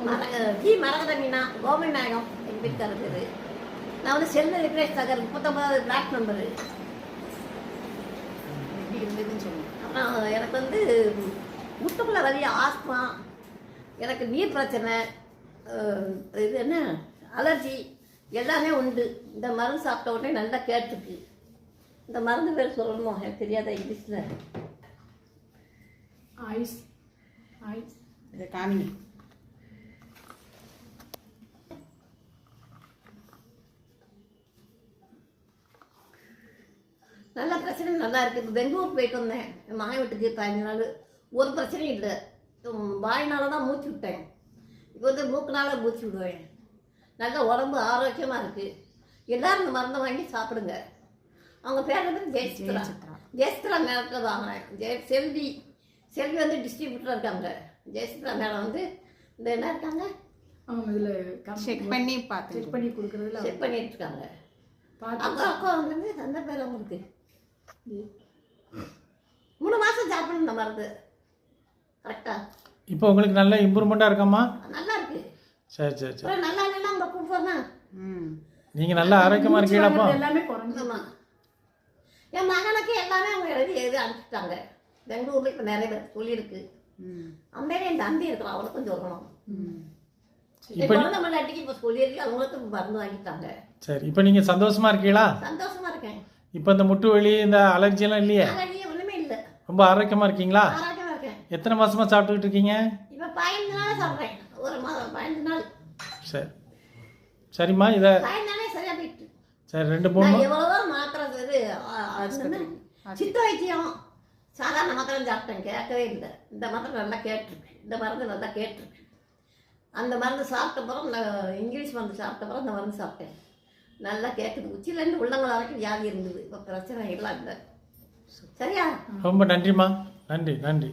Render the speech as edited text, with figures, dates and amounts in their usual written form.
மரகத மீனா கோமநாயகம் எங்கள் வீட்டுக்காரர் பேர். நான் வந்து செல்வ விக்னேஷ் நகர் 39 பிளாக் நம்பரு. எப்படி இருந்ததுன்னு சொல்லுங்கள். அப்புறம் எனக்கு வந்து முட்டுக்குள்ள வலி, ஆஸ்மா, எனக்கு நீர் பிரச்சனை, இது என்ன அலர்ஜி எல்லாமே உண்டு. இந்த மருந்து சாப்பிட்ட உடனே நல்லா கேட்டுருக்கு. இந்த மருந்து பேர் சொல்லணுமோ எனக்கு தெரியாத இங்கிலீஷில். ஐஸ் இதை காமிங்க. நல்ல பிரச்சனை நல்லா இருக்குது. இப்போ பெங்களூர் போயிட்டு வந்தேன் என் மகன் வீட்டுக்கு 15 நாள். ஒரு பிரச்சனையும் இல்லை. வாயினால தான் மூச்சு விட்டேன். இப்போ வந்து மூக்குனால மூச்சு விடுவேன். நல்ல உடம்பு ஆரோக்கியமாக இருக்குது. எல்லோரும் இந்த மருந்தை வாங்கி சாப்பிடுங்க. அவங்க பேர் வந்து ஜெயசித்ரா. ஜெயசித்ரா மேடத்தில் வாங்கினேன். செல்வி வந்து டிஸ்ட்ரிபியூட்டராக இருக்காங்க. ஜெயசித்ரா மேடம் வந்து இந்த என்ன இருக்காங்க, அவங்க இதில் செக் பண்ணி கொடுக்குறதுல செக் பண்ணிட்டு இருக்காங்க. அக்கா வந்து அந்த பேர் அவங்களுக்கு 3 மாதம் சாப்பிடணும் இந்த மருந்து. கரெக்டாக இப்போ உங்களுக்கு நல்ல இம்ப்ரூவ்மெண்ட்டாக இருக்காம்மா? நல்லா இருக்கு. சரி சரி சரி. நல்லா இல்லைன்னா அவங்க கூப்பிடுவாங்க. நீங்கள் நல்லா ஆரோக்கியமாக இருக்கீங்களாப்பா? எல்லாமே குறைஞ்சுமா. என் மகனுக்கு எல்லாமே அவங்க எழுதி அனுப்பிச்சிட்டாங்க. பெங்களூர்ல இப்போ நிறைய பேர் சொல்லியிருக்கு. அம்மையில என் தம்பி இருக்கிறான், அவனுக்கும் சொல்லணும். இப்போ நம்ம அடிக்கு இப்போ சொல்லியிருக்கு, அவங்களுக்கு மருந்து வாங்கிட்டாங்க. சரி, இப்போ நீங்கள் சந்தோஷமா இருக்கீங்களா? சந்தோஷமா இருக்கேன். இப்போ இந்த முட்டு வலி இந்த அலர்ஜியெல்லாம் இல்லையே? அலர்ஜி ஒன்றுமே இல்லை. ரொம்ப ஆரோக்கியமாக இருக்கீங்களா? ஆரோக்கியமா இருக்கேன். எத்தனை மாசமாக சாப்பிட்டுக்கிட்டு இருக்கீங்க? இப்போ 15 நாள் சாப்பிட்றேன். ஒரு மாதம் 15 நாள். சரி சரிம்மா. இதை 15 நாளே சரியா போயிட்டு. சரி 2-3 எவ்வளவோ மாத்திரை இது சித்த வைத்தியம் சாதாரண மாத்திரை சாப்பிட்டேன், கேட்கவே இல்லை. இந்த மாத்திரை நல்லா கேட்டிருக்கு. இந்த மருந்து நல்லா கேட்டிருக்கு. அந்த மருந்து சாப்பிட்ட பிறகு இங்கிலீஷ் மருந்து சாப்பிட்ட பிறகு இந்த மருந்து சாப்பிட்டேன். நல்லா கேட்குது. உச்சிலேருந்து உள்ளங்கள் வரைக்கும் வியாதி இருந்தது. இப்போ பிரச்சனை எல்லாம் இல்லை. சரியா? ரொம்ப நன்றிம்மா. நன்றி நன்றி.